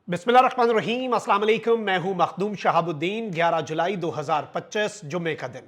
बिस्मिल्लाहिर्रहमानिर्रहीम, अस्सलाम वालेकुम। मैं हूं मखदूम शहाबुद्दीन। 11 जुलाई 2025 जुम्मे का दिन।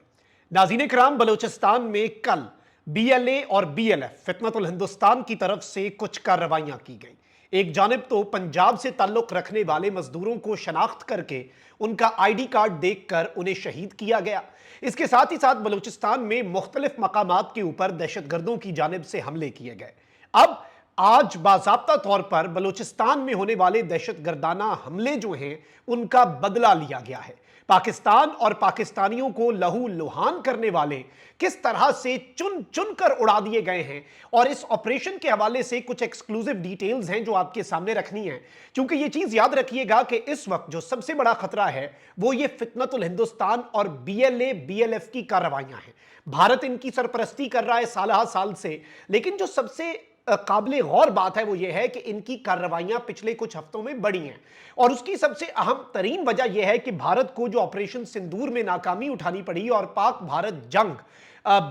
नाज़रीन कराम, बलूचिस्तान में कल BLA और BLF फितनतुल हिंदुस्तान की तरफ से कुछ कार्रवाइयां की गई। एक जानिब तो पंजाब से ताल्लुक रखने वाले मजदूरों को शनाख्त करके उनका ID कार्ड देखकर उन्हें शहीद किया गया। इसके साथ ही साथ बलूचिस्तान में मुख्तलिफ मकामात के ऊपर दहशतगर्दों की जानिब से हमले किए गए। अब आज बाज़ाब्ता तौर पर बलूचिस्तान में होने वाले दहशतगर्दाना हमले जो हैं उनका बदला लिया गया है। पाकिस्तान और पाकिस्तानियों को लहू लुहान करने वाले किस तरह से चुन चुन कर उड़ा दिए गए हैं, और इस ऑपरेशन के हवाले से कुछ एक्सक्लूसिव डिटेल्स हैं जो आपके सामने रखनी है। क्योंकि ये चीज याद रखिएगा कि इस वक्त जो सबसे बड़ा खतरा है वो ये फितनतुल हिंदुस्तान और BLA BLF की कार्रवाइयां हैं। भारत इनकी सरपरस्ती कर रहा है साल साल से, लेकिन जो सबसे काबिले गौर बात है वो ये है कि इनकी कार्रवाइयां पिछले कुछ हफ्तों में बढ़ी हैं, और उसकी सबसे अहम तरीन वजह यह है कि भारत को जो ऑपरेशन सिंदूर में नाकामी उठानी पड़ी और पाक भारत जंग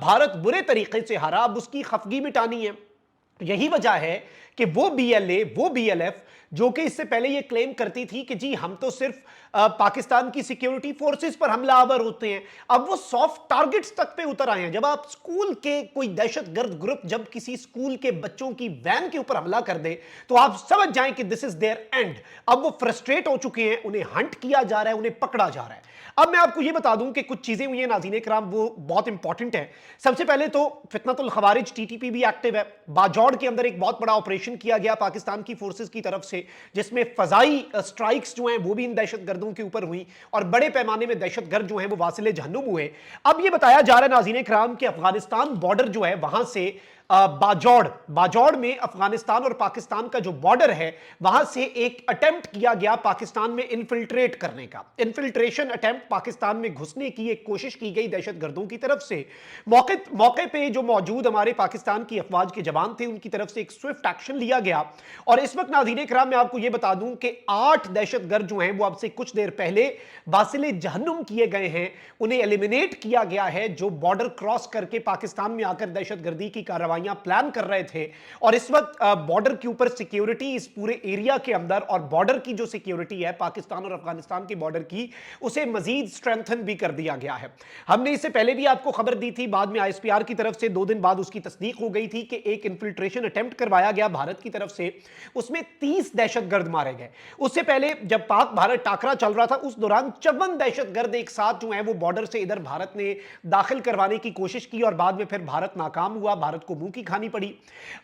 भारत बुरे तरीके से हारा, अब उसकी खफगी मिटानी है। यही वजह है कि वो BLA वो BLF जो कि इससे पहले ये क्लेम करती थी कि जी हम तो सिर्फ पाकिस्तान की सिक्योरिटी फोर्सेस पर हमलावर होते हैं, अब वो सॉफ्ट टारगेट्स तक पे उतर आए हैं। जब आप स्कूल के कोई दहशतगर्द ग्रुप जब किसी स्कूल के बच्चों की वैन के ऊपर हमला कर दे तो आप समझ जाएं कि दिस इज देयर एंड। अब वो फ्रस्ट्रेट हो चुके हैं, उन्हें हंट किया जा रहा है, उन्हें पकड़ा जा रहा है। अब मैं आपको ये बता दूं कि कुछ चीजें हुई हैं नाज़रीन कराम, वो बहुत इंपॉर्टेंट है। सबसे पहले तो फितनतुल खवारिज TTP भी एक्टिव है। बाजौड़ के अंदर एक बहुत बड़ा ऑपरेशन किया गया पाकिस्तान की फोर्सेस की तरफ से, जिसमें फजाई स्ट्राइक्स जो हैं वो भी इन दहशतगर्दों के ऊपर हुई और बड़े पैमाने में दहशतगर्द जो हैं वो वासिले जहन्नुम हुए। अब ये बताया जा रहा है नाज़रीन कराम कि अफगानिस्तान बॉर्डर जो है वहां से बाजौड़ में अफगानिस्तान और पाकिस्तान का जो बॉर्डर है वहां से एक अटेम्प्ट किया गया पाकिस्तान में इन्फिल्ट्रेट करने का। इन्फिल्ट्रेशन अटेम्प्ट, पाकिस्तान में घुसने की एक कोशिश की गई दहशतगर्दों की तरफ से। मौके पे जो मौजूद हमारे पाकिस्तान की अफवाज के जवान थे उनकी तरफ से एक स्विफ्ट एक्शन लिया गया। और इस वक्त नाज़रीन कराम मैं आपको यह बता दूं कि 8 दहशतगर्द जो हैं वो अब से कुछ देर पहले वासिले जहन्नुम किए गए हैं, उन्हें एलिमिनेट किया गया है, जो बॉर्डर क्रॉस करके पाकिस्तान में आकर दहशतगर्दी की कार्रवाई प्लान कर रहे थे। और इस वक्त बॉर्डर के ऊपर सिक्योरिटी इस पूरे एरिया के अंदर, और बॉर्डर की जो सिक्योरिटी है पाकिस्तान और अफगानिस्तान के बॉर्डर की, उसे मजीद स्ट्रेंथन भी कर दिया गया है। हमने इससे पहले भी आपको खबर दी थी, बाद में ISPR की तरफ से 2 दिन बाद उसकी तस्दीक हो गई थी कि एक इन्फिल्ट्रेशन अटेम्प्ट करवाया गया भारत की तरफ से, उसमें 30 दहशतगर्द मारे गए। उससे पहले जब पाक भारत टाकरा चल रहा था उस दौरान 54 दहशतगर्द एक साथ जो है वो बॉर्डर से इधर भारत ने दाखिल करवाने की कोशिश की, और बाद में फिर भारत नाकाम हुआ, भारत को की खानी पड़ी।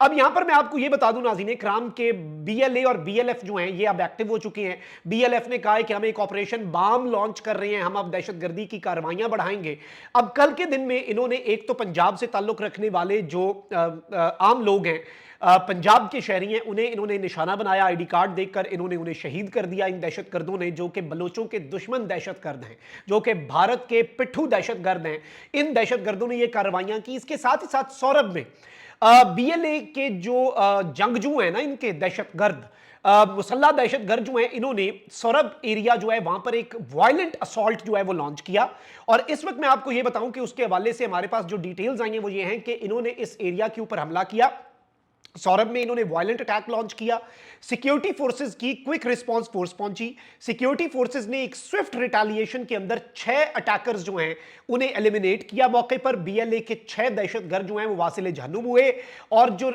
अब यहां पर मैं आपको यह बता दूं नाज़रीन कराम के BLA और BLF जो हैं ये अब एक्टिव हो चुके हैं। BLF ने कहा है कि हम एक ऑपरेशन बाम लॉन्च कर रहे हैं, हम अब दहशतगर्दी की कार्रवाइयां बढ़ाएंगे। अब कल के दिन में इन्होंने एक तो पंजाब से ताल्लुक रखने वाले जो आम लोग हैं, पंजाब के शहरी हैं, उन्हें इन्होंने निशाना बनाया। ID कार्ड देखकर इन्होंने उन्हें शहीद कर दिया इन दहशतगर्दों ने, जो कि बलोचों के दुश्मन दहशतगर्द हैं, जो कि भारत के पिट्ठू दहशतगर्द हैं। इन दहशतगर्दों ने ये कार्रवाइयां की। इसके साथ ही साथ सौरभ में BLA के जो जंगजू हैं ना, इनके दहशतगर्द मुसल्ला दहशतगर्द जो हैं, इन्होंने सौरभ एरिया जो है वहां पर एक वायलेंट असॉल्ट जो है वो लॉन्च किया। और इस वक्त मैं आपको ये बताऊं कि उसके हवाले से हमारे पास जो डिटेल्स आई हैं वो ये हैं कि इन्होंने इस एरिया के ऊपर हमला किया, सौरभ में इन्होंने वायलेंट अटैक लॉन्च किया। सिक्योरिटी फोर्सेस की क्विक रिस्पांस फोर्स पहुंची। सिक्योरिटी फोर्सेस ने एक स्विफ्ट रिटेलिएशन के अंदर 6 अटैकर्स जो हैं उन्हें एलिमिनेट किया। मौके पर BLA के 6 दहशतगर्द जो हैं वो वासिले जहन्नुम हुए, और जो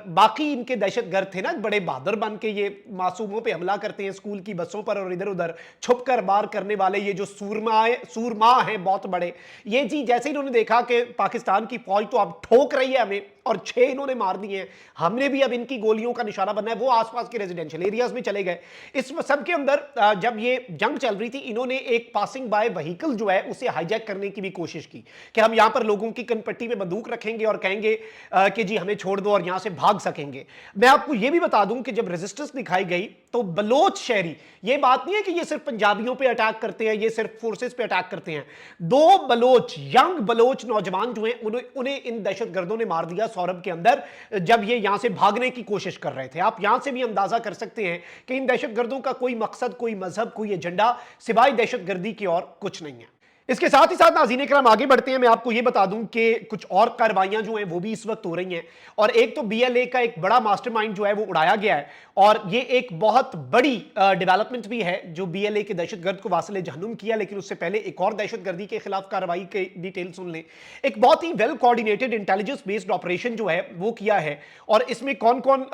बाकी इनके दहशतगर्द थे ना, बड़े बहादुर बन के ये मासूमों पे हमला करते हैं स्कूल की बसों पर और इधर उधर छुप कर मार करने वाले, ये जो सूरमा हैं बहुत बड़े, ये जी जैसे इन्होंने देखा कि पाकिस्तान की फौज तो अब ठोक रही है हमें, और 6 इन्होंने मार दिए हैं, हमने भी अब इनकी गोलियों का निशाना बनना है, वो आसपास के रेजिडेंशियल एरियाज में चले गए। इस सब के अंदर जब ये जंग चल रही थी, इन्होंने एक पासिंग बाय व्हीकल जो है उसे हाईजैक करने की भी कोशिश की कि हम यहां पर लोगों की कनपट्टी में बंदूक रखेंगे और कहेंगे कि जी हमें छोड़ दो और यहां से भाग सकेंगे। मैं आपको यह भी बता दूं कि जब रेजिस्टेंस दिखाई गई तो बलोच शहरी, ये बात नहीं है कि ये सिर्फ पंजाबियों पे अटैक करते हैं, ये सिर्फ फोर्सेस पे अटैक करते हैं, 2 बलोच यंग बलोच नौजवान जो हैं उन्हें इन दहशतगर्दों ने मार दिया सौरभ के अंदर, जब ये यहां से भागने की कोशिश कर रहे थे। आप यहां से भी अंदाजा कर सकते हैं कि इन दहशतगर्दों का कोई मकसद, कोई मजहब, कोई एजेंडा सिवाय दहशतगर्दी की और कुछ नहीं है। इसके साथ ही साथ नाज़रीन इकराम आगे बढ़ते हैं। मैं आपको ये बता दूं कि कुछ और कार्रवाइयां जो हैं वो भी इस वक्त हो रही हैं, और एक तो बीएलए का एक बड़ा मास्टरमाइंड जो है वो उड़ाया गया है, और ये एक बहुत बड़ी डेवलपमेंट भी है जो बीएलए के दहशतगर्द को वासिले जहन्नुम किया। लेकिन उससे पहले एक और दहशतगर्दी के खिलाफ कार्रवाई के डिटेल सुन लें। एक बहुत ही well coordinated intelligence based operation जो है वो किया है, और इसमें कौन कौन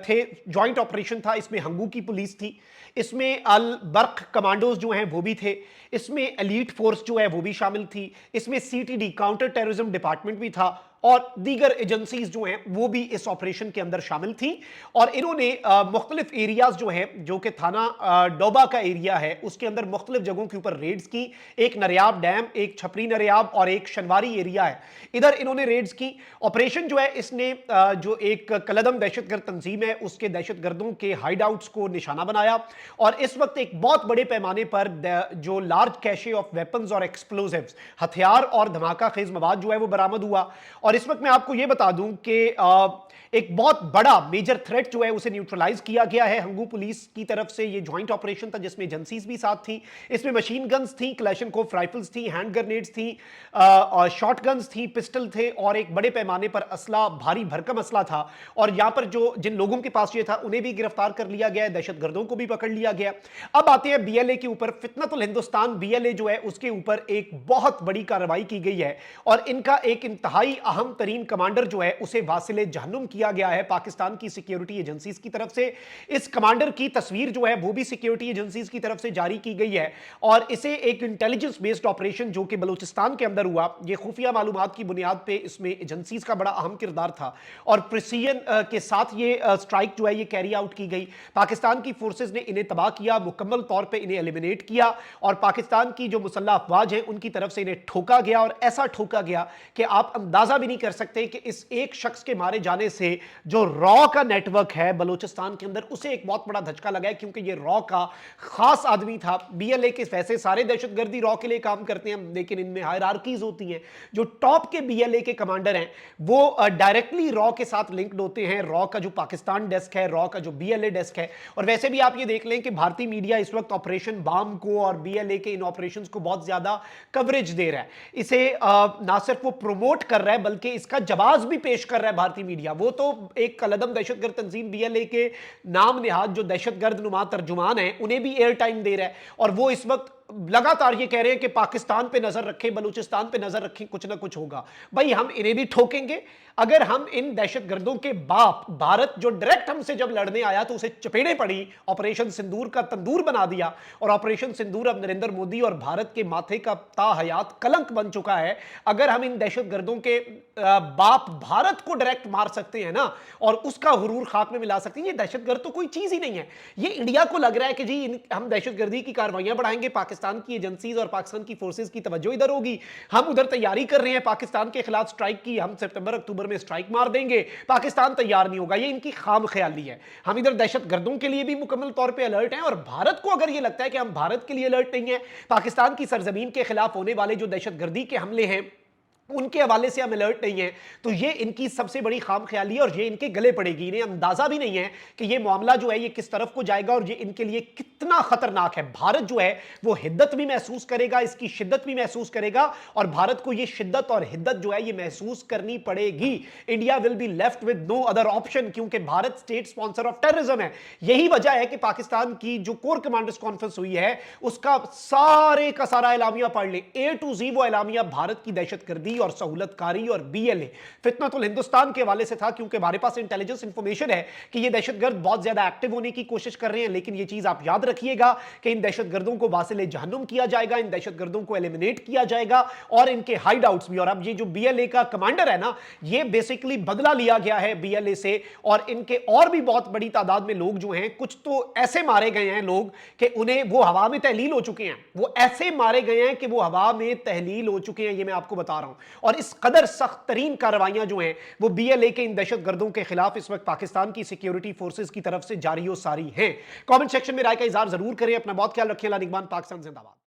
थे। ज्वाइंट ऑपरेशन था, इसमें हंगू की पुलिस थी, इसमें अल बर्क कमांडोज जो हैं वो भी थे, इसमें एलीट फोर्स जो है वो भी शामिल थी, इसमें सीटीडी काउंटर टेररिज्म डिपार्टमेंट भी था, और दीगर एजेंसीज जो हैं वो भी इस ऑपरेशन के अंदर शामिल थी। और इन्होंने मुख्तलिफ एरियाज जो हैं, जो कि थाना डोबा का एरिया है, उसके अंदर मुख्तलिफ जगहों के ऊपर रेड्स की। एक नरियाब डैम, एक छपरी नरियाब और एक शनवारी एरिया है, इधर इन्होंने रेड्स की। ऑपरेशन जो है इसने जो एक कलदम दहशतगर्द तंजीम है उसके दहशतगर्दों के हाइड आउट्स को निशाना बनाया, और इस वक्त एक बहुत बड़े पैमाने पर जो लार्ज कैशे ऑफ वेपन्स और एक्सप्लोजिव्स, हथियार और धमाका खेज मवाद जो है वो बरामद हुआ। और इस वक्त मैं आपको यह बता दूं कि एक बहुत बड़ा मेजर थ्रेट जो है उसे न्यूट्रलाइज किया गया है हंगू पुलिस की तरफ से। ये ज्वाइंट ऑपरेशन था जिसमें एजेंसीज भी साथ थी। इसमें मशीन गन्स थी, क्लैशनकोफ राइफल्स थी, हैंड ग्रेनेड्स थी, शॉट गन्स थी, पिस्टल थे, और एक बड़े पैमाने पर असला, भारी भरकम असला था। और यहां पर जो जिन लोगों के पास ये था उन्हें भी गिरफ्तार कर लिया गया है, दहशतगर्दों को भी पकड़ लिया गया। अब आते हैं बीएलए के ऊपर। फितनतुल हिंदुस्तान बीएलए जो है उसके ऊपर एक बहुत बड़ी कार्रवाई की गई है, और इनका एक इंतहाई अहम तरीन कमांडर जो है उसे वासिले जहन्नुम किया गया है पाकिस्तान की सिक्योरिटी एजेंसीज की तरफ से। इस कमांडर की तस्वीर जो है वो भी सिक्योरिटी एजेंसीज की तरफ से जारी की गई है, और इसे एक इंटेलिजेंस बेस्ड ऑपरेशन जो कि बलूचिस्तान के अंदर हुआ, ये खुफिया मालूमात की बुनियाद पे इसमें एजेंसीज का बड़ा अहम किरदार था, और प्रिसीजन के साथ ये स्ट्राइक जो है ये कैरी आउट की गई। पाकिस्तान की फोर्सेज ने इन्हें तबाह किया, मुकम्मल तौर पर इन्हें एलिमिनेट किया, और पाकिस्तान की जो मुसल्लह अफवाज है उनकी तरफ से इन्हें ठोका गया, और ऐसा ठोका गया कि आप अंदाजा भी नहीं कर सकते कि इस एक शख्स के मारे जाने से जो रॉ का नेटवर्क है बलूचिस्तान के अंदर उसे एक बहुत बड़ा धचका लगा है, क्योंकि ये रॉ का खास आदमी था। बीएलए के वैसे सारे दहशतगर्दी रॉ के लिए काम करते हैं, लेकिन इनमें हायरार्कीज होती हैं। जो टॉप के बीएलए के कमांडर हैं वो डायरेक्टली रॉ के साथ लिंक्ड होते हैं, रॉ का जो पाकिस्तान डेस्क है, रॉ का जो बीएलए डेस्क है। और वैसे भी आप ये देख लें कि भारतीय मीडिया इस वक्त ऑपरेशन बाम को और बीएलए के इन ऑपरेशंस को बहुत ज्यादा कवरेज दे रहा है। इसे ना सिर्फ वो प्रोमोट कर रहा है बल्कि इसका जवाब भी पेश कर रहा है भारतीय मीडिया। वो तो एक कलदम दहशतगर्द तंजीम बीएलए के नाम निहाद जो दहशतगर्द नुमा तर्जुमान है उन्हें भी एयर टाइम दे रहा है, और वो इस वक्त लगातार ये कह रहे हैं कि पाकिस्तान पे नजर रखें, बलूचिस्तान पे नजर रखें, कुछ ना कुछ होगा। भाई हम इन्हें भी ठोकेंगे। अगर हम इन दहशतगर्दों के बाप भारत जो डायरेक्ट हमसे जब लड़ने आया तो उसे चपेड़े पड़ी, ऑपरेशन सिंदूर का तंदूर बना दिया, और ऑपरेशन सिंदूर अब नरेंद्र मोदी और भारत के माथे का ताहयात कलंक बन चुका है। अगर हम इन दहशतगर्दों के बाप भारत को डायरेक्ट मार सकते हैं ना, और उसका हुरूर खाक में मिला सकते हैं, ये दहशतगर्द तो कोई चीज ही नहीं है। ये इंडिया को लग रहा है कि जी हम दहशतगर्दी की कार्रवाइयां बढ़ाएंगे, पाकिस्तान की एजेंसीज और पाकिस्तान की फोर्सेज की तवज्जो इधर होगी, हम उधर तैयारी कर रहे हैं पाकिस्तान के खिलाफ स्ट्राइक की, हम सितंबर अक्टूबर में स्ट्राइक मार देंगे, पाकिस्तान तैयार नहीं होगा। ये इनकी खाम ख्याली है। हम इधर दहशतगर्दों के लिए भी मुकम्मल तौर पे अलर्ट हैं, और भारत को अगर ये लगता है कि हम भारत के लिए अलर्ट नहीं है, पाकिस्तान की सरजमीन के खिलाफ होने वाले जो दहशतगर्दी के हमले हैं उनके हवाले से हम अलर्ट नहीं है, तो ये इनकी सबसे बड़ी खाम ख्याली है, और ये इनके गले पड़ेगी। इन्हें अंदाजा भी नहीं है कि ये मामला जो है ये किस तरफ को जाएगा, और ये इनके लिए कितना खतरनाक है। भारत जो है वो हिद्दत भी महसूस करेगा, इसकी शिद्दत भी महसूस करेगा, और भारत को ये शिद्दत और हिद्दत जो है ये महसूस करनी पड़ेगी। India will be left with no other option, क्योंकि Bharat state sponsor of terrorism है। यही वजह है कि पाकिस्तान की जो कोर कमांडर्स कॉन्फ्रेंस हुई है उसका सारे का सारा एलामिया पढ़ ले, ए टू जी वो एलामिया भारत की दहशतगर्दी और सहूलतकारी और बीएलए फितनतुल हिंदुस्तान के हवाले से था, क्योंकि हमारे पास इंटेलिजेंस इंफॉर्मेशन है कि ये दहशतगर्द बहुत ज्यादा एक्टिव होने की कोशिश कर रहे हैं। लेकिन ये चीज आप याद रखिएगा कि इन दहशतगर्दों को वासिले जहन्नुम किया जाएगा, इन दहशतगर्दों को एलिमिनेट किया जाएगा, और इनके हाइड आउट्स भी। और अब ये जो बीएलए का कमांडर है ना, ये बेसिकली बदला लिया गया है बीएलए से, और इनके और भी बहुत बड़ी तादाद में लोग जो हैं, कुछ तो ऐसे मारे गए हैं लोग कि उन्हें वो हवा में तहलील हो चुके हैं, वो ऐसे मारे गए हैं कि वो हवा में तहलील हो चुके हैं, ये मैं आपको बता रहा हूं। और इस कदर सख्त तरीन कार्रवाइयां जो हैं वो बीएलए के इन दहशतगर्दों के खिलाफ इस वक्त पाकिस्तान की सिक्योरिटी फोर्सेस की तरफ से जारी और सारी हैं। कमेंट सेक्शन में राय का इजहार जरूर करें। अपना बहुत ख्याल रखें। अल्लाह निगहबान। पाकिस्तान जिंदाबाद।